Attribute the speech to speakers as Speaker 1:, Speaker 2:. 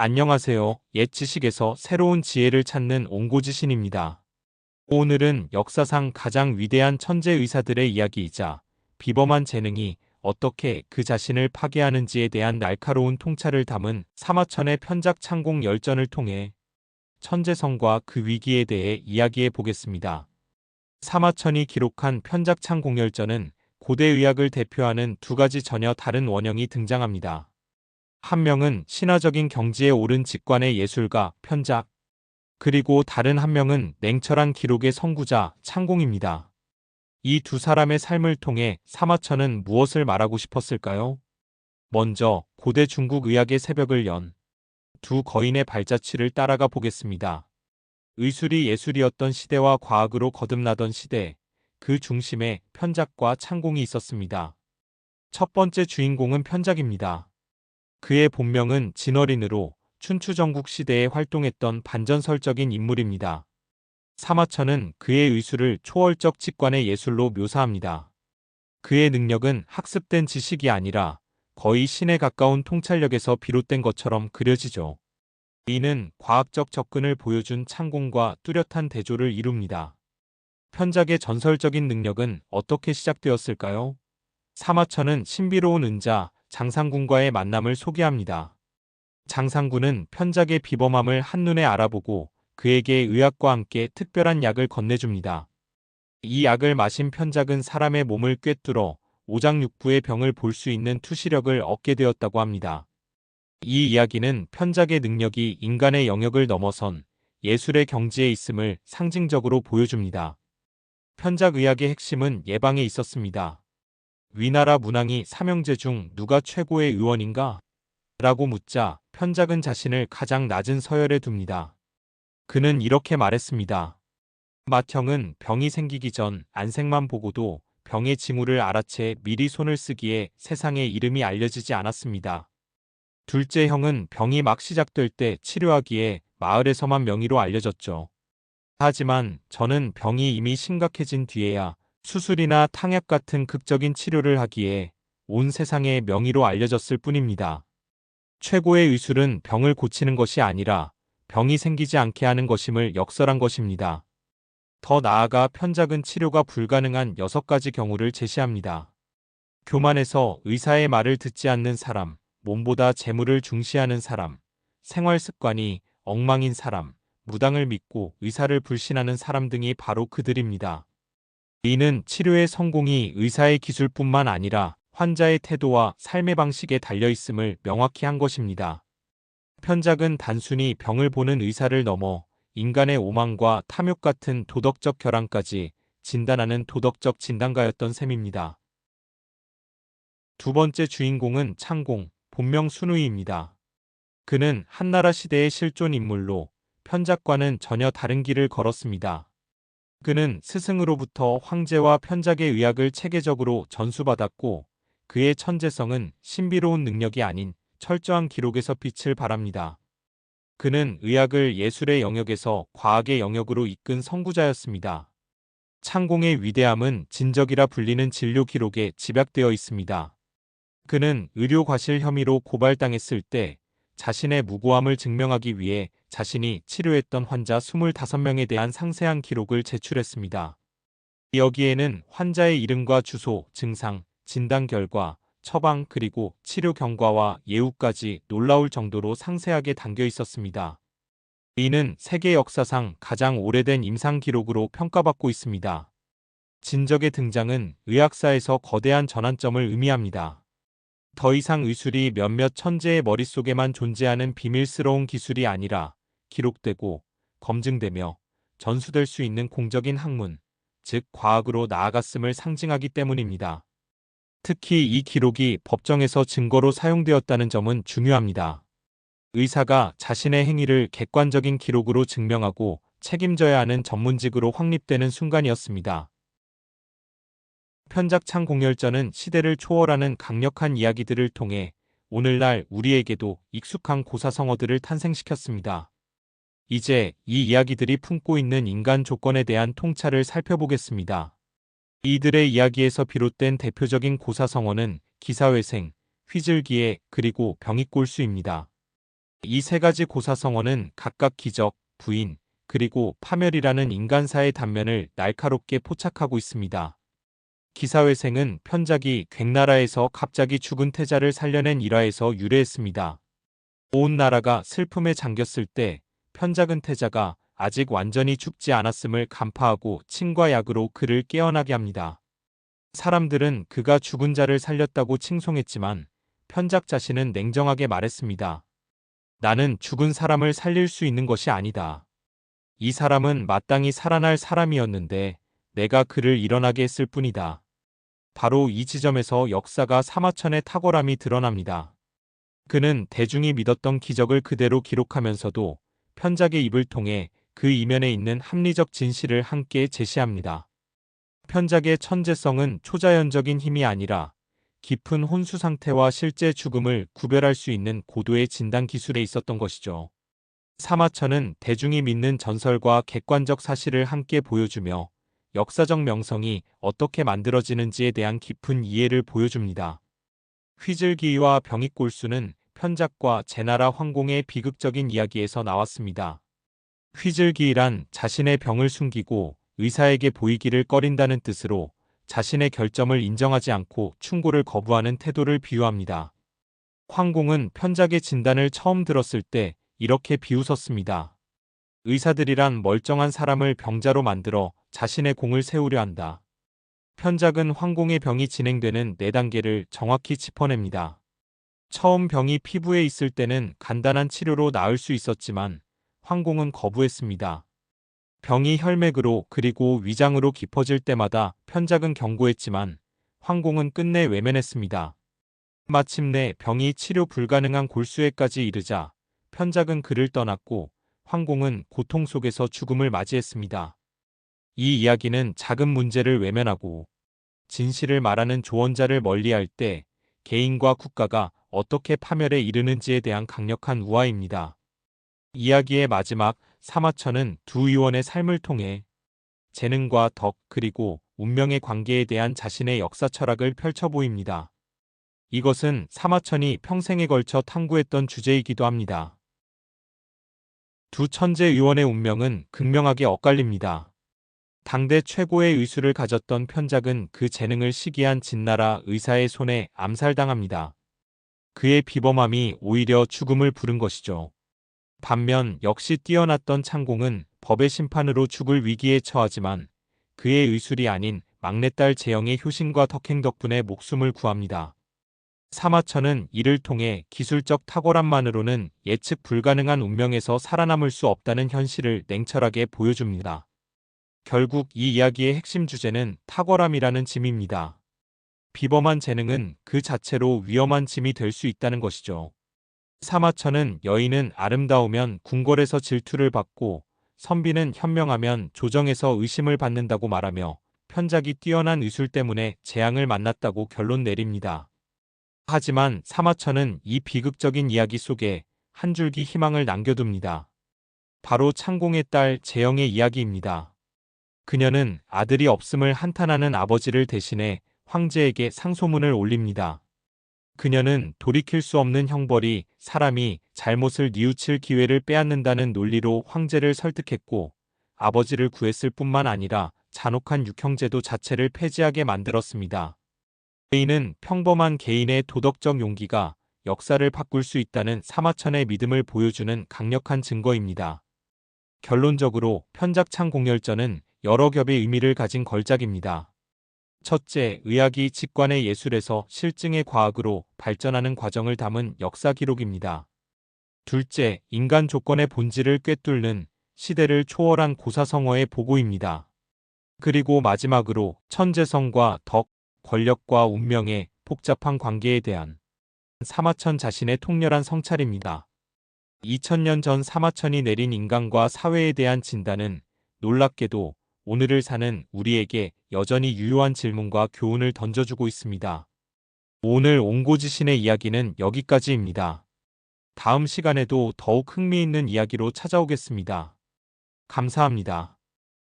Speaker 1: 안녕하세요. 옛 지식에서 새로운 지혜를 찾는 옹고지신입니다. 오늘은 역사상 가장 위대한 천재 의사들의 이야기이자 비범한 재능이 어떻게 그 자신을 파괴하는지에 대한 날카로운 통찰을 담은 사마천의 편작 창공 열전을 통해 천재성과 그 위기에 대해 이야기해 보겠습니다. 사마천이 기록한 편작 창공열전은 고대 의학을 대표하는 두 가지 전혀 다른 원형이 등장합니다. 한 명은 신화적인 경지에 오른 직관의 예술가, 편작, 그리고 다른 한 명은 냉철한 기록의 선구자, 창공입니다. 이 두 사람의 삶을 통해 사마천은 무엇을 말하고 싶었을까요? 먼저 고대 중국 의학의 새벽을 연 두 거인의 발자취를 따라가 보겠습니다. 의술이 예술이었던 시대와 과학으로 거듭나던 시대, 그 중심에 편작과 창공이 있었습니다. 첫 번째 주인공은 편작입니다. 그의 본명은 진어린으로 춘추전국 시대에 활동했던 반전설적인 인물입니다. 사마천은 그의 의술을 초월적 직관의 예술로 묘사합니다. 그의 능력은 학습된 지식이 아니라 거의 신에 가까운 통찰력에서 비롯된 것처럼 그려지죠. 이는 과학적 접근을 보여준 창공과 뚜렷한 대조를 이룹니다. 편작의 전설적인 능력은 어떻게 시작되었을까요? 사마천은 신비로운 은자, 장상군과의 만남을 소개합니다. 장상군은 편작의 비범함을 한눈에 알아보고 그에게 의학과 함께 특별한 약을 건네줍니다. 이 약을 마신 편작은 사람의 몸을 꿰뚫어 오장육부의 병을 볼 수 있는 투시력을 얻게 되었다고 합니다. 이 이야기는 편작의 능력이 인간의 영역을 넘어선 예술의 경지에 있음을 상징적으로 보여줍니다. 편작 의학의 핵심은 예방에 있었습니다. 위나라 문왕이 삼형제 중 누가 최고의 의원인가? 라고 묻자 편작은 자신을 가장 낮은 서열에 둡니다. 그는 이렇게 말했습니다. 맏형은 병이 생기기 전 안색만 보고도 병의 징후를 알아채 미리 손을 쓰기에 세상에 이름이 알려지지 않았습니다. 둘째 형은 병이 막 시작될 때 치료하기에 마을에서만 명의로 알려졌죠. 하지만 저는 병이 이미 심각해진 뒤에야 수술이나 탕약 같은 극적인 치료를 하기에 온 세상에 명의로 알려졌을 뿐입니다. 최고의 의술은 병을 고치는 것이 아니라 병이 생기지 않게 하는 것임을 역설한 것입니다. 더 나아가 편작은 치료가 불가능한 6가지 경우를 제시합니다. 교만해서 의사의 말을 듣지 않는 사람, 몸보다 재물을 중시하는 사람, 생활 습관이 엉망인 사람, 무당을 믿고 의사를 불신하는 사람 등이 바로 그들입니다. 이는 치료의 성공이 의사의 기술뿐만 아니라 환자의 태도와 삶의 방식에 달려있음을 명확히 한 것입니다. 편작은 단순히 병을 보는 의사를 넘어 인간의 오만과 탐욕 같은 도덕적 결함까지 진단하는 도덕적 진단가였던 셈입니다. 두 번째 주인공은 창공, 본명 순우이입니다. 그는 한나라 시대의 실존 인물로 편작과는 전혀 다른 길을 걸었습니다. 그는 스승으로부터 황제와 편작의 의학을 체계적으로 전수받았고 그의 천재성은 신비로운 능력이 아닌 철저한 기록에서 빛을 발합니다. 그는 의학을 예술의 영역에서 과학의 영역으로 이끈 선구자였습니다. 창공의 위대함은 진적이라 불리는 진료 기록에 집약되어 있습니다. 그는 의료 과실 혐의로 고발당했을 때 자신의 무고함을 증명하기 위해 자신이 치료했던 환자 25명에 대한 상세한 기록을 제출했습니다. 여기에는 환자의 이름과 주소, 증상, 진단 결과, 처방 그리고 치료 경과와 예후까지 놀라울 정도로 상세하게 담겨 있었습니다. 이는 세계 역사상 가장 오래된 임상 기록으로 평가받고 있습니다. 진적의 등장은 의학사에서 거대한 전환점을 의미합니다. 더 이상 의술이 몇몇 천재의 머릿속에만 존재하는 비밀스러운 기술이 아니라 기록되고 검증되며 전수될 수 있는 공적인 학문, 즉 과학으로 나아갔음을 상징하기 때문입니다. 특히 이 기록이 법정에서 증거로 사용되었다는 점은 중요합니다. 의사가 자신의 행위를 객관적인 기록으로 증명하고 책임져야 하는 전문직으로 확립되는 순간이었습니다. 편작창 공열전은 시대를 초월하는 강력한 이야기들을 통해 오늘날 우리에게도 익숙한 고사성어들을 탄생시켰습니다. 이제 이 이야기들이 품고 있는 인간 조건에 대한 통찰을 살펴보겠습니다. 이들의 이야기에서 비롯된 대표적인 고사성어는 기사회생, 휘즐기에 그리고 병이꼴수입니다. 이 세 가지 고사성어는 각각 기적, 부인, 그리고 파멸이라는 인간사의 단면을 날카롭게 포착하고 있습니다. 기사회생은 편작이 괭나라에서 갑자기 죽은 태자를 살려낸 일화에서 유래했습니다. 온 나라가 슬픔에 잠겼을 때 편작은 태자가 아직 완전히 죽지 않았음을 간파하고 친과 약으로 그를 깨어나게 합니다. 사람들은 그가 죽은 자를 살렸다고 칭송했지만 편작 자신은 냉정하게 말했습니다. 나는 죽은 사람을 살릴 수 있는 것이 아니다. 이 사람은 마땅히 살아날 사람이었는데 내가 그를 일어나게 했을 뿐이다. 바로 이 지점에서 역사가 사마천의 탁월함이 드러납니다. 그는 대중이 믿었던 기적을 그대로 기록하면서도 편작의 입을 통해 그 이면에 있는 합리적 진실을 함께 제시합니다. 편작의 천재성은 초자연적인 힘이 아니라 깊은 혼수 상태와 실제 죽음을 구별할 수 있는 고도의 진단 기술에 있었던 것이죠. 사마천은 대중이 믿는 전설과 객관적 사실을 함께 보여주며 역사적 명성이 어떻게 만들어지는지에 대한 깊은 이해를 보여줍니다. 휘즐기이와 병익골수는 편작과 제나라 황공의 비극적인 이야기에서 나왔습니다. 휘즐기이란 자신의 병을 숨기고 의사에게 보이기를 꺼린다는 뜻으로 자신의 결점을 인정하지 않고 충고를 거부하는 태도를 비유합니다. 황공은 편작의 진단을 처음 들었을 때 이렇게 비웃었습니다. 의사들이란 멀쩡한 사람을 병자로 만들어 자신의 공을 세우려 한다. 편작은 황공의 병이 진행되는 4단계를 정확히 짚어냅니다. 처음 병이 피부에 있을 때는 간단한 치료로 나을 수 있었지만 황공은 거부했습니다. 병이 혈맥으로 그리고 위장으로 깊어질 때마다 편작은 경고했지만 황공은 끝내 외면했습니다. 마침내 병이 치료 불가능한 골수에까지 이르자 편작은 그를 떠났고 황공은 고통 속에서 죽음을 맞이했습니다. 이 이야기는 작은 문제를 외면하고 진실을 말하는 조언자를 멀리할 때 개인과 국가가 어떻게 파멸에 이르는지에 대한 강력한 우화입니다. 이야기의 마지막 사마천은 두 의원의 삶을 통해 재능과 덕 그리고 운명의 관계에 대한 자신의 역사 철학을 펼쳐 보입니다. 이것은 사마천이 평생에 걸쳐 탐구했던 주제이기도 합니다. 두 천재 의원의 운명은 극명하게 엇갈립니다. 당대 최고의 의술을 가졌던 편작은 그 재능을 시기한 진나라 의사의 손에 암살당합니다. 그의 비범함이 오히려 죽음을 부른 것이죠. 반면 역시 뛰어났던 창공은 법의 심판으로 죽을 위기에 처하지만 그의 의술이 아닌 막내딸 재영의 효심과 덕행 덕분에 목숨을 구합니다. 사마천은 이를 통해 기술적 탁월함만으로는 예측 불가능한 운명에서 살아남을 수 없다는 현실을 냉철하게 보여줍니다. 결국 이 이야기의 핵심 주제는 탁월함이라는 짐입니다. 비범한 재능은 그 자체로 위험한 짐이 될 수 있다는 것이죠. 사마천은 여인은 아름다우면 궁궐에서 질투를 받고 선비는 현명하면 조정에서 의심을 받는다고 말하며 편작이 뛰어난 의술 때문에 재앙을 만났다고 결론 내립니다. 하지만 사마천은 이 비극적인 이야기 속에 한 줄기 희망을 남겨둡니다. 바로 창공의 딸 재영의 이야기입니다. 그녀는 아들이 없음을 한탄하는 아버지를 대신해 황제에게 상소문을 올립니다. 그녀는 돌이킬 수 없는 형벌이 사람이 잘못을 뉘우칠 기회를 빼앗는다는 논리로 황제를 설득했고 아버지를 구했을 뿐만 아니라 잔혹한 육형제도 자체를 폐지하게 만들었습니다. 이는 평범한 개인의 도덕적 용기가 역사를 바꿀 수 있다는 사마천의 믿음을 보여주는 강력한 증거입니다. 결론적으로 편작창 공열전은 여러 겹의 의미를 가진 걸작입니다. 첫째, 의학이 직관의 예술에서 실증의 과학으로 발전하는 과정을 담은 역사 기록입니다. 둘째, 인간 조건의 본질을 꿰뚫는 시대를 초월한 고사성어의 보고입니다. 그리고 마지막으로 천재성과 덕, 권력과 운명의 복잡한 관계에 대한 사마천 자신의 통렬한 성찰입니다. 2000년 전 사마천이 내린 인간과 사회에 대한 진단은 놀랍게도 오늘을 사는 우리에게 여전히 유효한 질문과 교훈을 던져주고 있습니다. 오늘 옹고지신의 이야기는 여기까지입니다. 다음 시간에도 더욱 흥미있는 이야기로 찾아오겠습니다. 감사합니다.